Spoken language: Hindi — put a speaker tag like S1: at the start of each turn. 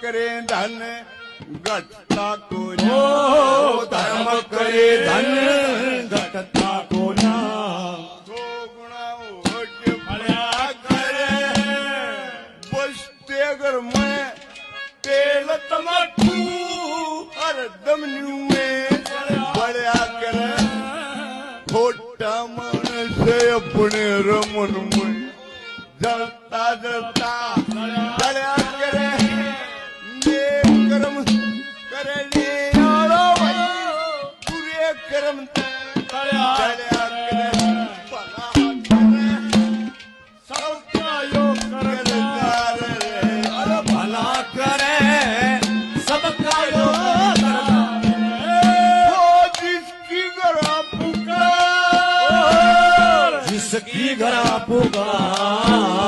S1: करे धन घटता को
S2: धर्म करे धन घटता को ना
S1: दो गुणा हो भल्या करे बसते अगर मैं तेल तमटू हर दम में बड़ा करे खोटा मन से अपने रमन में जलता जलता बड़ा करे नेक कर्म करे ले आलो भाई पूरे कर्म बड़ा करे भला करे सबका योग करदार
S2: अरे भला करे सबका योग
S1: जिसकी गरा पुकार
S2: जिसकी गरा पुकार